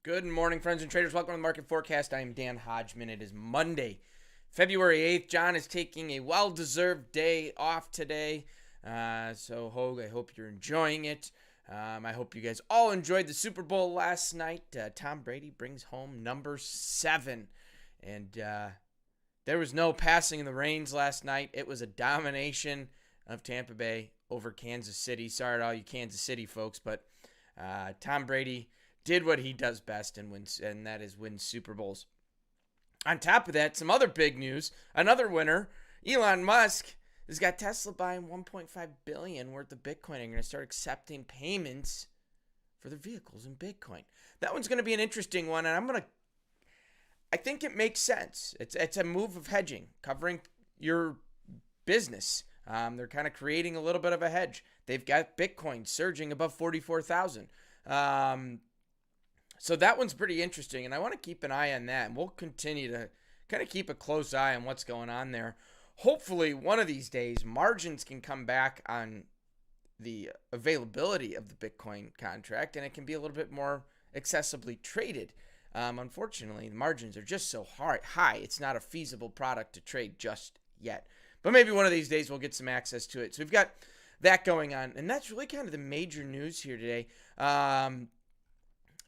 Good morning, friends and traders. Welcome to the Market Forecast. I am Dan Hodgman. It is Monday, February 8th. John is taking a well-deserved day off today. Hogue, I hope you're enjoying it. I hope you guys all enjoyed the Super Bowl last night. Tom Brady brings home number 7. And there was no passing in the reins last night. It was a domination of Tampa Bay over Kansas City. Sorry to all you Kansas City folks, but Tom Brady did what he does best and that is win Super Bowls. On top of that, some other big news. Another winner, Elon Musk, has got Tesla buying $1.5 billion worth of Bitcoin and going to start accepting payments for their vehicles in Bitcoin. That one's going to be an interesting one, and I think it makes sense. It's a move of hedging, covering your business. They're kind of creating a little bit of a hedge. They've got Bitcoin surging above 44,000. So that one's pretty interesting, and I want to keep an eye on that, and we'll continue to kind of keep a close eye on what's going on there. Hopefully, one of these days, margins can come back on the availability of the Bitcoin contract, and it can be a little bit more accessibly traded. Unfortunately, the margins are just so high, it's not a feasible product to trade just yet. But maybe one of these days we'll get some access to it. So we've got that going on, and that's really kind of the major news here today.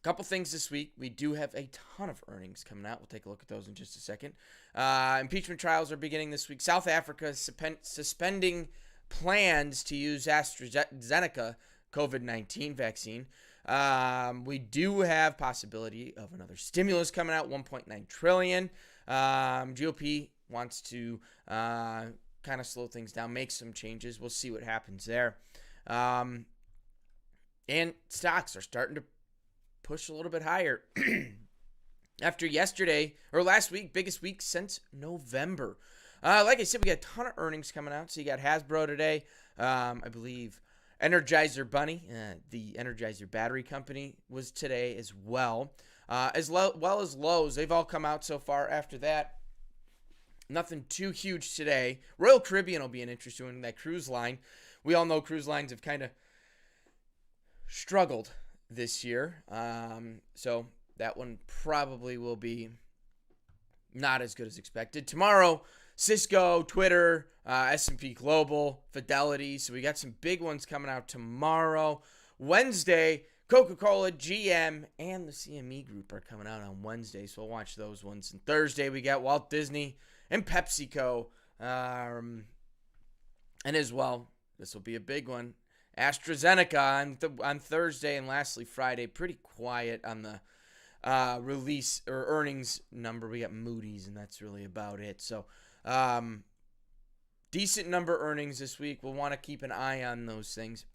Couple things this week. We do have a ton of earnings coming out. We'll take a look at those in just a second. Impeachment trials are beginning this week. South Africa is suspending plans to use AstraZeneca COVID-19 vaccine. We do have possibility of another stimulus coming out, $1.9 trillion. GOP wants to kind of slow things down, make some changes. We'll see what happens there. And stocks are starting to push a little bit higher after yesterday or last week, biggest week since November. Like I said, we got a ton of earnings coming out. So you got Hasbro today. I believe Energizer Bunny, the Energizer battery company, was today as well. As well as Lowe's. They've all come out so far. After that, nothing too huge today. Royal Caribbean will be an interesting one, that cruise line. We all know cruise lines have kind of struggled this year. So that one probably will be not as good as expected. Tomorrow, Cisco, Twitter, S&P Global, Fidelity. So we got some big ones coming out tomorrow. Wednesday, Coca-Cola, GM, and the CME Group are coming out on Wednesday. So we'll watch those ones. And Thursday, we got Walt Disney and PepsiCo. And as well, this will be a big one, AstraZeneca on Thursday, and lastly Friday, pretty quiet on the release or earnings number. We got Moody's, and that's really about it. So decent number earnings this week. We'll want to keep an eye on those things.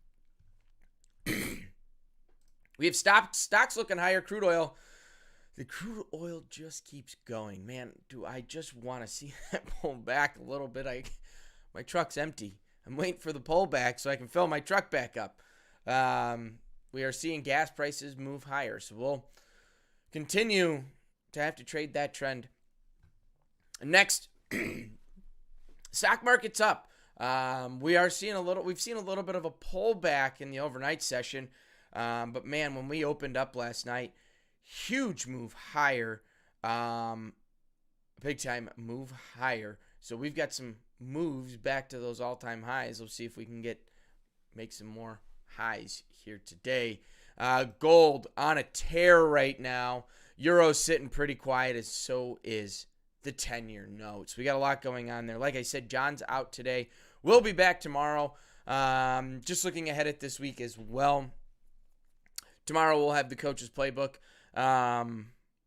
We have stocks looking higher. Crude oil. The crude oil just keeps going. Man, do I just want to see that pull back a little bit. My truck's empty. I'm waiting for the pullback so I can fill my truck back up. We are seeing gas prices move higher, so we'll continue to have to trade that trend. Next, stock market's up. We've seen a little bit of a pullback in the overnight session, but man, when we opened up last night, huge move higher, big time move higher. So we've got some moves back to those all-time highs. We'll see if we can make some more highs here today. Gold on a tear right now. Euro sitting pretty quiet, as so is the 10-year notes. We got a lot going on there. Like I said, John's out today. We'll be back tomorrow. Just looking ahead at this week as well. Tomorrow we'll have the coach's playbook.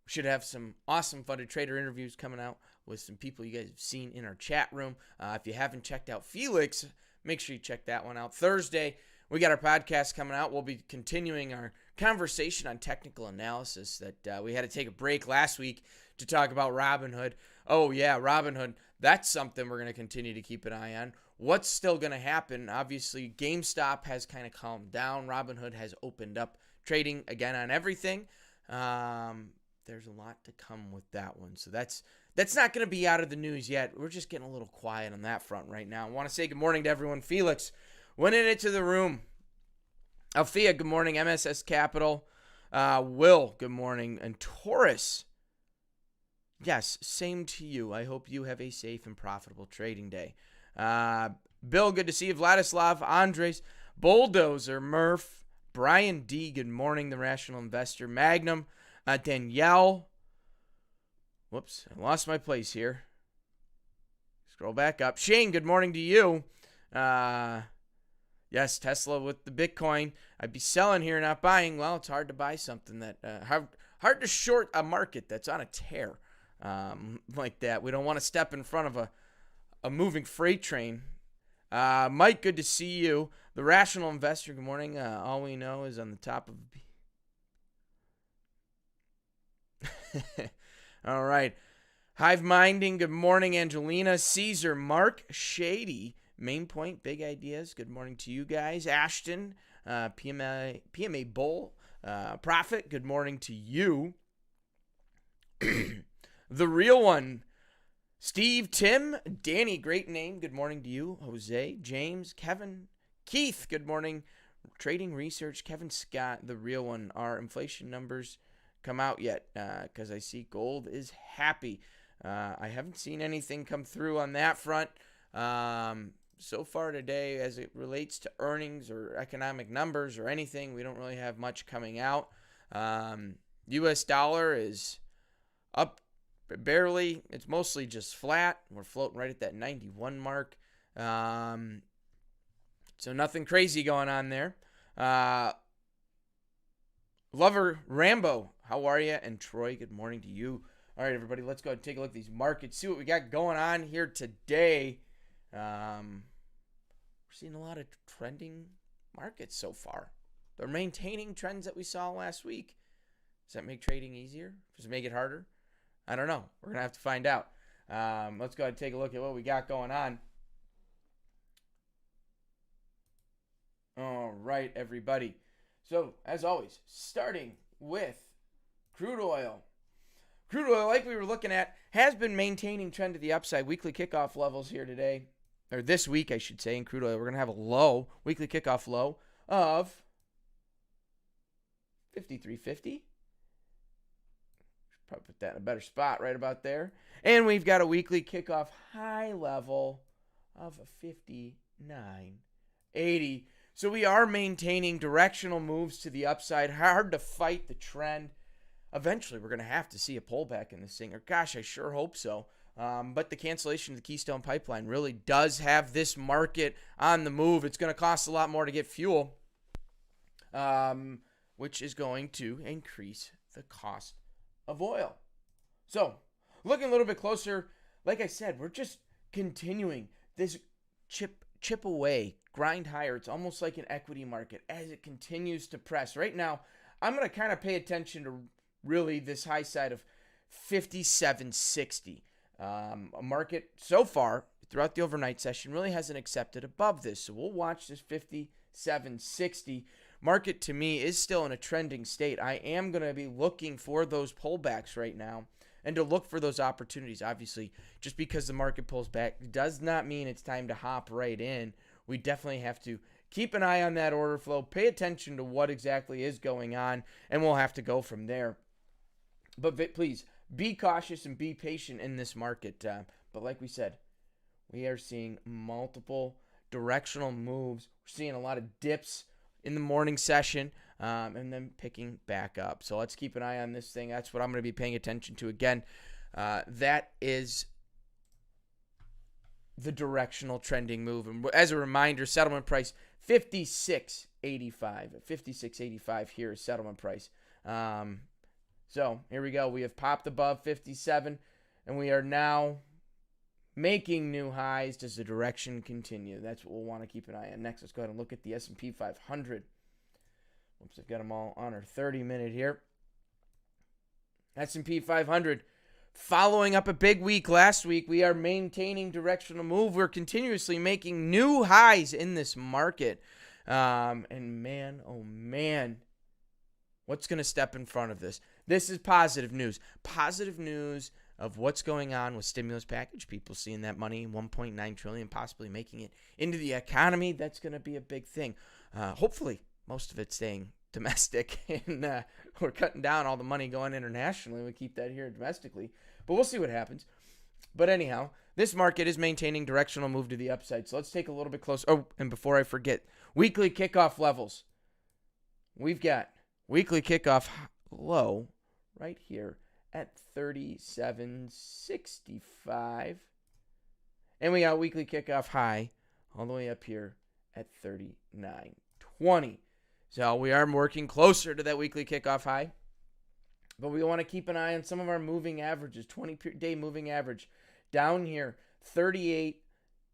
Should have some awesome funded trader interviews coming out with some people you guys have seen in our chat room. If you haven't checked out Felix, make sure you check that one out. Thursday, we got our podcast coming out. We'll be continuing our conversation on technical analysis that we had to take a break last week to talk about Robinhood. Oh, yeah, Robinhood. That's something we're going to continue to keep an eye on. What's still going to happen? Obviously, GameStop has kind of calmed down. Robinhood has opened up trading again on everything. There's a lot to come with that one. So that's not going to be out of the news yet. We're just getting a little quiet on that front right now. I want to say good morning to everyone. Felix winning it to the room. Althea, good morning. MSS Capital. Will, good morning. And Taurus, yes, same to you. I hope you have a safe and profitable trading day. Bill, good to see you. Vladislav, Andres, Bulldozer, Murph, Brian D, good morning. The Rational Investor, Magnum, Danielle. Whoops, I lost my place here. Scroll back up. Shane, good morning to you. Yes, Tesla with the Bitcoin. I'd be selling here, not buying. Well, it's hard to buy something that hard to short a market that's on a tear like that. We don't want to step in front of a moving freight train. Mike, good to see you. The Rational Investor, good morning. All we know is on the top of all right. Hive Minding, good morning. Angelina, Caesar, Mark, Shady, Main Point, Big Ideas, good morning to you guys. Ashton, PMA Bull, Profit, good morning to you. The Real One, Steve, Tim, Danny, great name, good morning to you. Jose, James, Kevin, Keith, good morning. Trading Research, Kevin Scott, The Real One. Our inflation numbers come out yet? Because I see gold is happy. I haven't seen anything come through on that front so far today as it relates to earnings or economic numbers or anything. We don't really have much coming out. U.S. dollar is up barely. It's mostly just flat. We're floating right at that 91 mark. So nothing crazy going on there. Lover Rambo, how are you? And Troy, good morning to you. All right, everybody, let's go ahead and take a look at these markets, see what we got going on here today. We're seeing a lot of trending markets so far. They're maintaining trends that we saw last week. Does that make trading easier? Does it make it harder? I don't know. We're going to have to find out. Let's go ahead and take a look at what we got going on. All right, everybody. So, as always, starting with crude oil. Crude oil, like we were looking at, has been maintaining trend to the upside. Weekly kickoff levels here today, or this week, I should say, in crude oil. We're going to have a low, weekly kickoff low of 53.50. Probably put that in a better spot right about there. And we've got a weekly kickoff high level of 59.80. So we are maintaining directional moves to the upside. Hard to fight the trend. Eventually, we're going to have to see a pullback in this thing. Or gosh, I sure hope so. But the cancellation of the Keystone Pipeline really does have this market on the move. It's going to cost a lot more to get fuel, which is going to increase the cost of oil. So, looking a little bit closer, like I said, we're just continuing this chip away, grind higher. It's almost like an equity market as it continues to press. Right now, I'm going to kind of pay attention to really this high side of 57.60. A market so far throughout the overnight session really hasn't accepted above this. So we'll watch this 57.60. Market to me is still in a trending state. I am going to be looking for those pullbacks right now and to look for those opportunities. Obviously, just because the market pulls back does not mean it's time to hop right in. We definitely have to keep an eye on that order flow, pay attention to what exactly is going on, and we'll have to go from there. But please, be cautious and be patient in this market. But like we said, we are seeing multiple directional moves. We're seeing a lot of dips in the morning session and then picking back up. So let's keep an eye on this thing. That's what I'm going to be paying attention to. Again, that is the directional trending move. And as a reminder, settlement price 56.85. 56.85 here is settlement price. So here we go. We have popped above 57, and we are now making new highs. Does the direction continue? That's what we'll want to keep an eye on. Next, let's go ahead and look at the S&P 500. Oops, I've got them all on our 30-minute here. S&P 500, following up a big week last week, we are maintaining directional move. We're continuously making new highs in this market. And man, oh man, what's going to step in front of this? This is positive news. Positive news of what's going on with stimulus package. People seeing that money, $1.9 trillion, possibly making it into the economy. That's going to be a big thing. Hopefully, most of it staying domestic, and we're cutting down all the money going internationally. We keep that here domestically, but we'll see what happens. But anyhow, this market is maintaining directional move to the upside. So let's take a little bit closer. Oh, and before I forget, weekly kickoff levels. We've got weekly kickoff low right here at 37.65. And we got weekly kickoff high all the way up here at 39.20. So we are working closer to that weekly kickoff high. But we want to keep an eye on some of our moving averages. 20-day moving average down here, 38,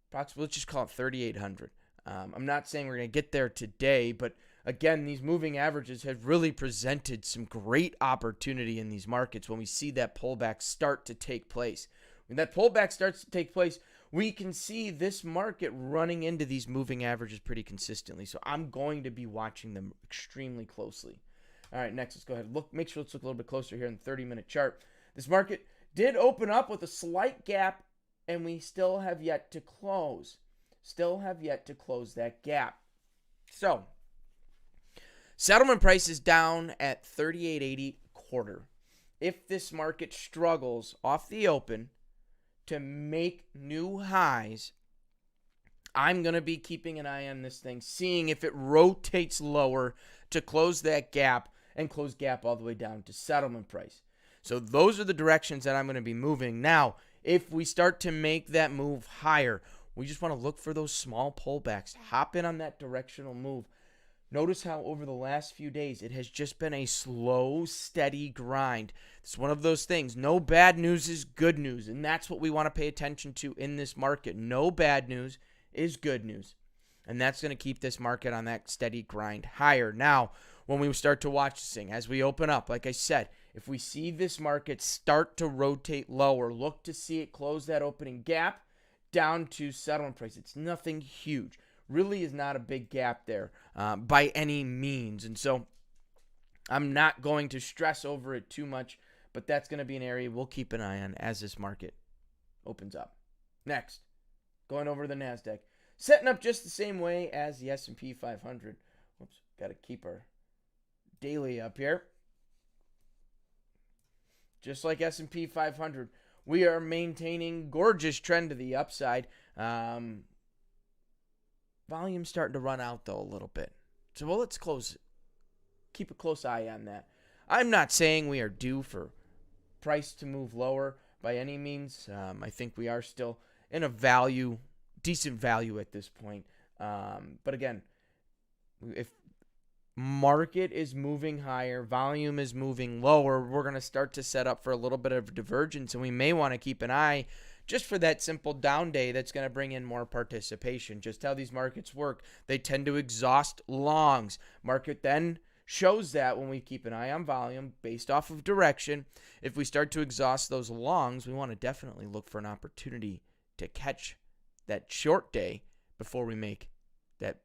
approximately, let's just call it 3,800. I'm not saying we're going to get there today, but again, these moving averages have really presented some great opportunity in these markets when we see that pullback start to take place. When that pullback starts to take place, we can see this market running into these moving averages pretty consistently. So I'm going to be watching them extremely closely. All right, next, let's go ahead and look. Make sure let's look a little bit closer here in the 30-minute chart. This market did open up with a slight gap, and we still have yet to close. Still have yet to close that gap. So, settlement price is down at 38.80 quarter. If this market struggles off the open to make new highs, I'm going to be keeping an eye on this thing, seeing if it rotates lower to close that gap and close gap all the way down to settlement price. So those are the directions that I'm going to be moving. Now, if we start to make that move higher, we just want to look for those small pullbacks. Hop in on that directional move. Notice how over the last few days, it has just been a slow, steady grind. It's one of those things. No bad news is good news, and that's what we want to pay attention to in this market. No bad news is good news, and that's going to keep this market on that steady grind higher. Now, when we start to watch this thing, as we open up, like I said, if we see this market start to rotate lower, look to see it close that opening gap down to settlement price. It's nothing huge. Really is not a big gap there by any means. And so I'm not going to stress over it too much, but that's going to be an area we'll keep an eye on as this market opens up. Next, going over the NASDAQ. Setting up just the same way as the S&P 500. Whoops, got to keep our daily up here. Just like S&P 500, we are maintaining gorgeous trend to the upside. Volume's starting to run out, though, a little bit. So, well, let's keep a close eye on that. I'm not saying we are due for price to move lower by any means. I think we are still in a decent value at this point. But again, if market is moving higher, volume is moving lower, we're going to start to set up for a little bit of divergence, and we may want to keep an eye just for that simple down day that's going to bring in more participation. Just how these markets work, they tend to exhaust longs. Market then shows that when we keep an eye on volume based off of direction. If we start to exhaust those longs, we want to definitely look for an opportunity to catch that short day before we make that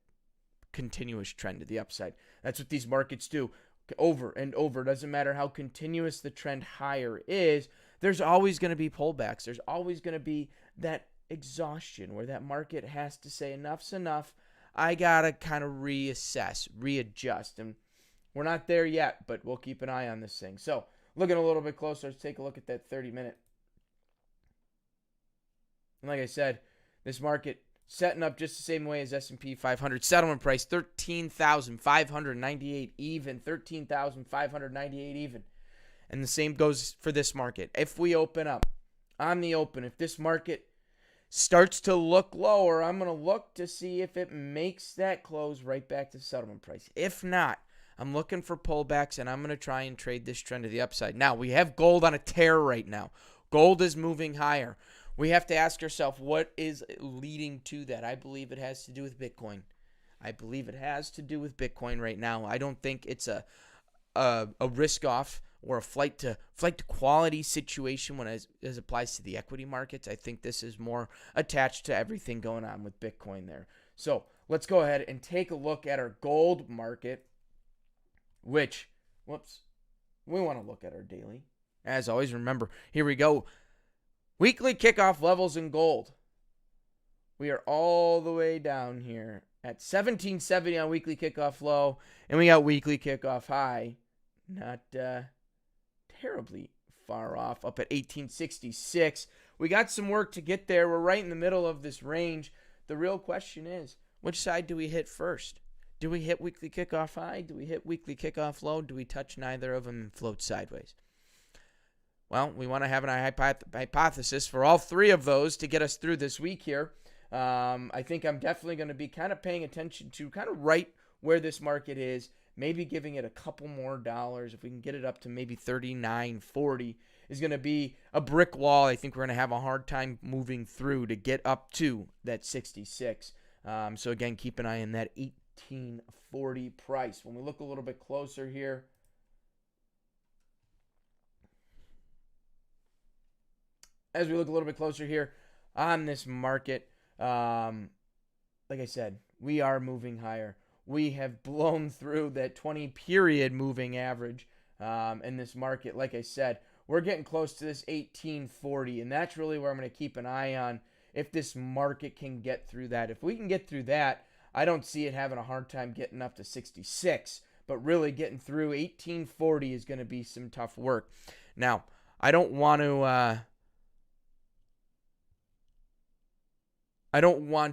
continuous trend to the upside. That's what these markets do over and over. It doesn't matter how continuous the trend higher is, there's always going to be pullbacks. There's always going to be that exhaustion where that market has to say enough's enough. I got to kind of reassess, readjust. And we're not there yet, but we'll keep an eye on this thing. So looking a little bit closer, let's take a look at that 30-minute. And like I said, this market setting up just the same way as S&P 500. Settlement price, 13,598 even. 13,598 even. And the same goes for this market. If we open up on the open, if this market starts to look lower, I'm going to look to see if it makes that close right back to settlement price. If not, I'm looking for pullbacks, and I'm going to try and trade this trend to the upside. Now, we have gold on a tear right now. Gold is moving higher. We have to ask ourselves, what is leading to that? I believe it has to do with Bitcoin. I believe it has to do with Bitcoin right now. I don't think it's a risk off or a flight to quality situation when as applies to the equity markets. I think this is more attached to everything going on with Bitcoin there. So let's go ahead and take a look at our gold market, which, we want to look at our daily. As always, remember, here we go. Weekly kickoff levels in gold. We are all the way down here at 1770 on weekly kickoff low, and we got weekly kickoff high. Not terribly far off, up at 1866. We got some work to get there. We're right in the middle of this range. The real question is, which side do we hit first? Do we hit weekly kickoff high? Do we hit weekly kickoff low? Do we touch neither of them and float sideways? Well, we want to have an hypothesis for all three of those to get us through this week here. I think I'm definitely going to be kind of paying attention to kind of right where this market is, maybe giving it a couple more dollars. If we can get it up to maybe 39.40 is going to be a brick wall. I think we're going to have a hard time moving through to get up to that 66. So again, keep an eye on that 1840 price. When we look a little bit closer here, as we look a little bit closer here on this market, like I said, we are moving higher. We have blown through that 20-period moving average in this market. Like I said, we're getting close to this 1840, and that's really where I'm going to keep an eye on if this market can get through that. If we can get through that, I don't see it having a hard time getting up to 66, but really getting through 1840 is going to be some tough work. Now, I don't want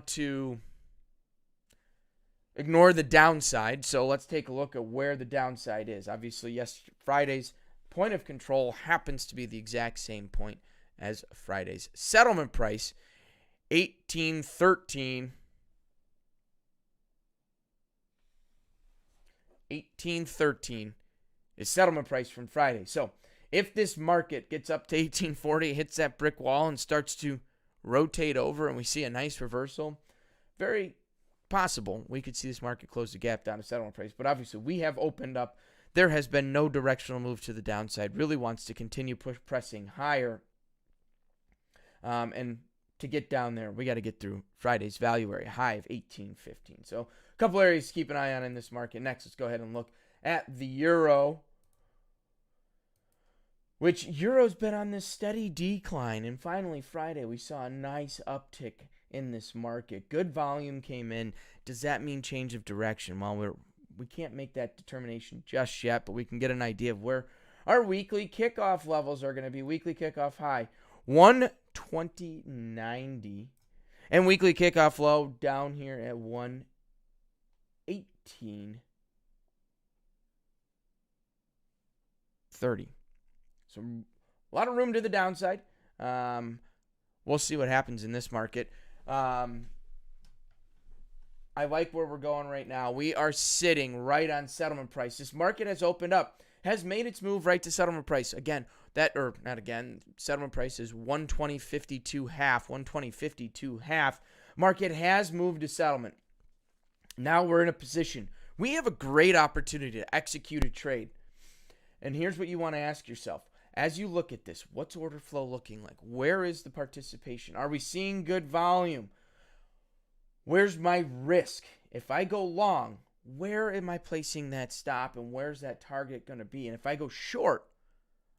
to ignore the downside, so let's take a look at where the downside is. Obviously, yes, Friday's point of control happens to be the exact same point as Friday's settlement price, 1813. 1813 is settlement price from Friday. So if this market gets up to 1840, hits that brick wall and starts to rotate over and we see a nice reversal, very possible we could see this market close the gap down to settlement price. But obviously we have opened up. There has been no directional move to the downside. Really wants to continue pressing higher. And to get down there, we got to get through Friday's value area high of 1815. So a couple areas to keep an eye on in this market. Next, let's go ahead and look at the euro, which euro's been on this steady decline. And finally, Friday, we saw a nice uptick in this market. Good volume came in. Does that mean change of direction? Well, we can't make that determination just yet, but we can get an idea of where our weekly kickoff levels are going to be. Weekly kickoff high, 120.90. And weekly kickoff low down here at 118.30. So a lot of room to the downside. We'll see what happens in this market. I like where we're going right now. We are sitting right on settlement price. This market has opened up, has made its move right to settlement price. Again, settlement price is 120.52 half, 120.52 half. Market has moved to settlement. Now we're in a position. We have a great opportunity to execute a trade. And here's what you want to ask yourself. As you look at this, what's order flow looking like? Where is the participation? Are we seeing good volume? Where's my risk? If I go long, where am I placing that stop and where's that target going to be? And if I go short,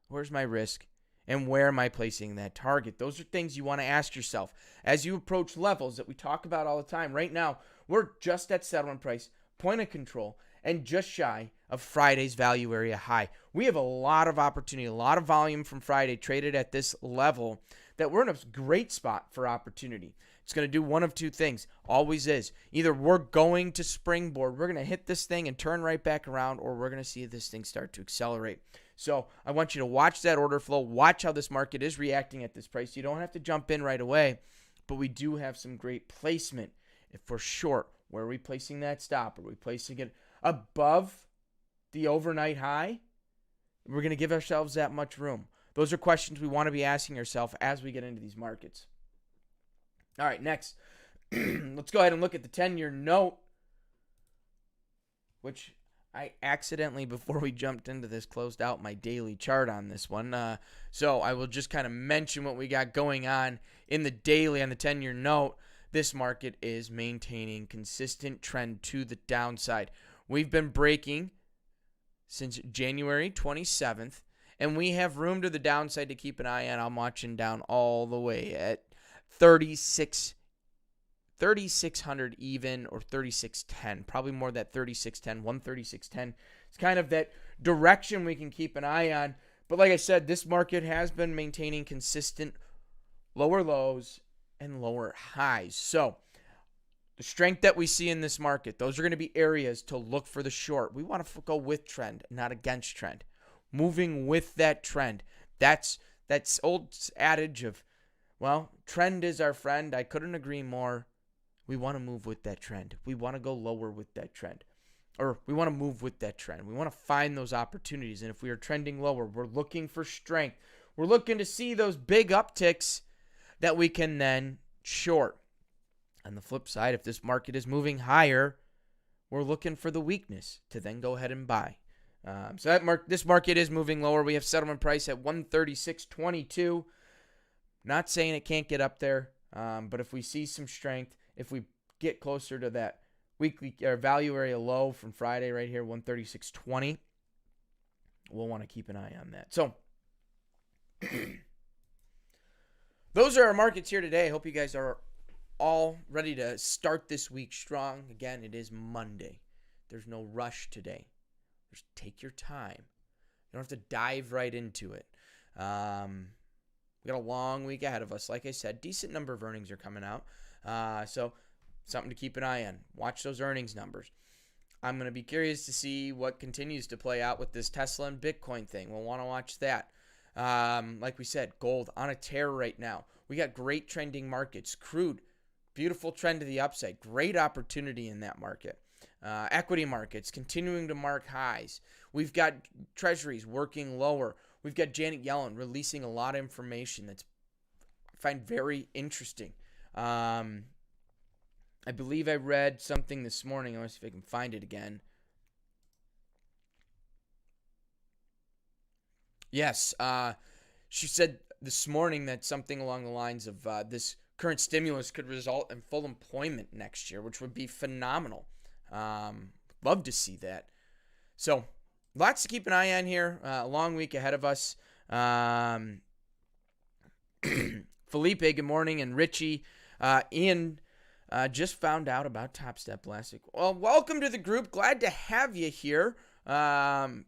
where's my risk and where am I placing that target? Those are things you want to ask yourself as you approach levels that we talk about all the time. Right now, we're just at settlement price, point of control, and just shy of Friday's value area high. We have a lot of opportunity, a lot of volume from Friday traded at this level that we're in a great spot for opportunity. It's going to do one of two things, always is. Either we're going to springboard, we're going to hit this thing and turn right back around, or we're going to see this thing start to accelerate. So I want you to watch that order flow, watch how this market is reacting at this price. You don't have to jump in right away, but we do have some great placement. If we're short, where are we placing that stop? Are we placing it above the overnight high? We're going to give ourselves that much room. Those are questions we want to be asking ourselves as we get into these markets. All right, next, let's go ahead and look at the 10-year note, which I accidentally, before we jumped into this, closed out my daily chart on this one. So I will just kind of mention what we got going on in the daily on the 10-year note. This market is maintaining consistent trend to the downside. We've been breaking since January 27th, and we have room to the downside to keep an eye on. I'm watching down all the way at 36 3,600 even, or 3,610. Probably more that 3,610, 136.10. It's kind of that direction we can keep an eye on. But like I said, this market has been maintaining consistent lower lows and lower highs. So the strength that we see in this market, those are going to be areas to look for the short. We want to go with trend, not against trend. Moving with that trend. That's old adage of, well, trend is our friend. I couldn't agree more. We want to move with that trend. We want to go lower with that trend. Or we want to move with that trend. We want to find those opportunities. And if we are trending lower, we're looking for strength. We're looking to see those big upticks that we can then short. On the flip side, if this market is moving higher, we're looking for the weakness to then go ahead and buy. This market is moving lower. We have settlement price at 136.22. Not saying it can't get up there, but if we see some strength, if we get closer to that weekly or value area low from Friday right here, 136.20, we'll want to keep an eye on that. So those are our markets here today. I hope you guys are all ready to start this week strong. Again, it is Monday. There's no rush today. Just take your time. You don't have to dive right into it. We got a long week ahead of us. Like I said, decent number of earnings are coming out. So something to keep an eye on. Watch those earnings numbers. I'm going to be curious to see what continues to play out with this Tesla and Bitcoin thing. We'll want to watch that. Like we said, gold on a tear right now. We got great trending markets. Crude, beautiful trend to the upside. Great opportunity in that market. Equity markets continuing to mark highs. We've got treasuries working lower. We've got Janet Yellen releasing a lot of information that's I find very interesting. I believe I read something this morning. I want to see if I can find it again. Yes, she said this morning that something along the lines of this current stimulus could result in full employment next year, which would be phenomenal. Love to see that. So lots to keep an eye on here. A long week ahead of us. Felipe, good morning, and Richie. Ian just found out about Top Step last week. Well, welcome to the group. Glad to have you here. Chime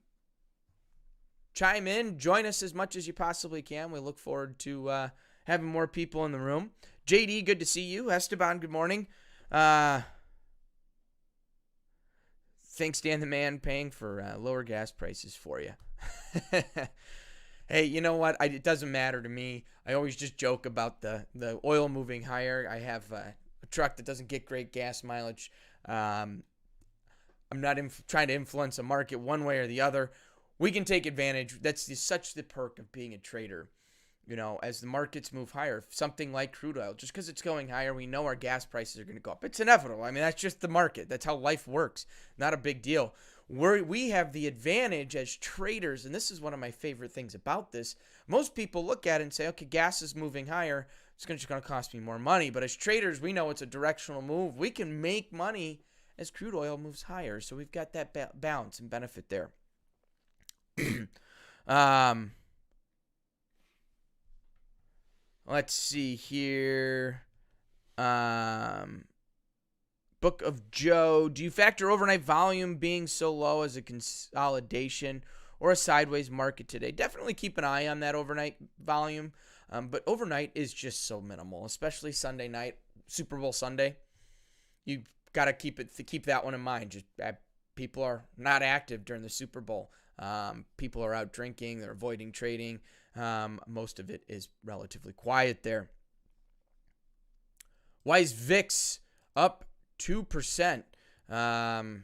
in. Join us as much as you possibly can. We look forward to having more people in the room. JD, good to see you. Esteban, good morning. Thanks, Dan the Man, paying for lower gas prices for you. Hey, you know what? It doesn't matter to me. I always just joke about the oil moving higher. I have a truck that doesn't get great gas mileage. I'm not trying to influence a market one way or the other. We can take advantage. That's such the perk of being a trader. You know, as the markets move higher, something like crude oil, just because it's going higher, we know our gas prices are going to go up. It's inevitable. I mean, that's just the market. That's how life works. Not a big deal. We have the advantage as traders, and this is one of my favorite things about this. Most people look at it and say, okay, gas is moving higher. It's just going to cost me more money. But as traders, we know it's a directional move. We can make money as crude oil moves higher. So we've got that balance and benefit there. Let's see here. Book of Joe. Do you factor overnight volume being so low as a consolidation or a sideways market today? Definitely keep an eye on that overnight volume. But overnight is just so minimal, especially Sunday night, Super Bowl Sunday. You got to keep that one in mind. Just people are not active during the Super Bowl. People are out drinking. They're avoiding trading. Most of it is relatively quiet there. Why is VIX up 2%? Well,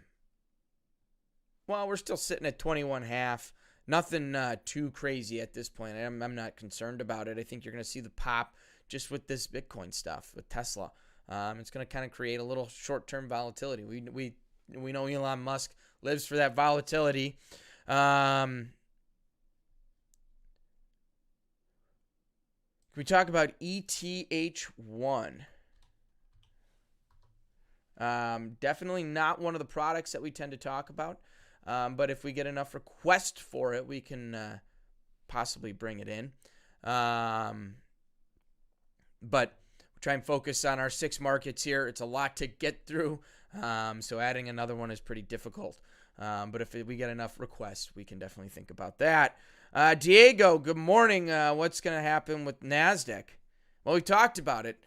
we're still sitting at 21.5. Nothing too crazy at this point. I'm not concerned about it. I think you're going to see the pop just with this Bitcoin stuff with Tesla. It's going to kind of create a little short-term volatility. We know Elon Musk lives for that volatility. Can we talk about ETH1? Definitely not one of the products that we tend to talk about. But if we get enough requests for it, we can possibly bring it in. But try and focus on our 6 markets here. It's a lot to get through, so adding another one is pretty difficult. But if we get enough requests, we can definitely think about that. Diego, good morning. What's going to happen with NASDAQ? Well, we talked about it.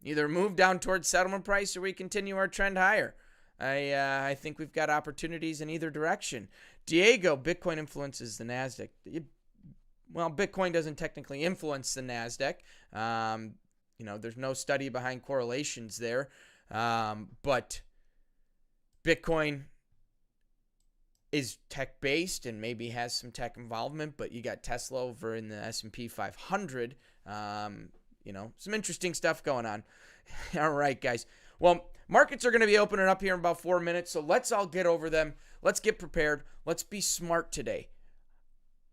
Either move down towards settlement price or we continue our trend higher. I think we've got opportunities in either direction. Diego, Bitcoin influences the NASDAQ. Well, Bitcoin doesn't technically influence the NASDAQ. There's no study behind correlations there. But Bitcoin is tech-based and maybe has some tech involvement, but you got Tesla over in the S&P 500. Some interesting stuff going on. All right, guys. Well, markets are going to be opening up here in about 4 minutes, so let's all get over them. Let's get prepared. Let's be smart today.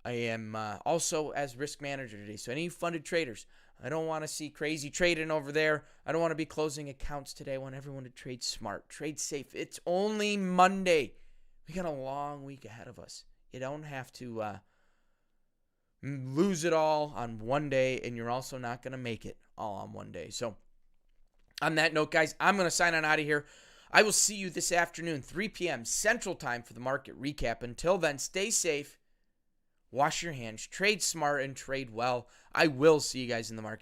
I am also as risk manager today, so any funded traders, I don't want to see crazy trading over there. I don't want to be closing accounts today. I want everyone to trade smart, trade safe. It's only Monday. We got a long week ahead of us. You don't have to lose it all on one day, and you're also not going to make it all on one day. So on that note, guys, I'm going to sign on out of here. I will see you this afternoon, 3 p.m. Central Time for the market recap. Until then, stay safe, wash your hands, trade smart, and trade well. I will see you guys in the market.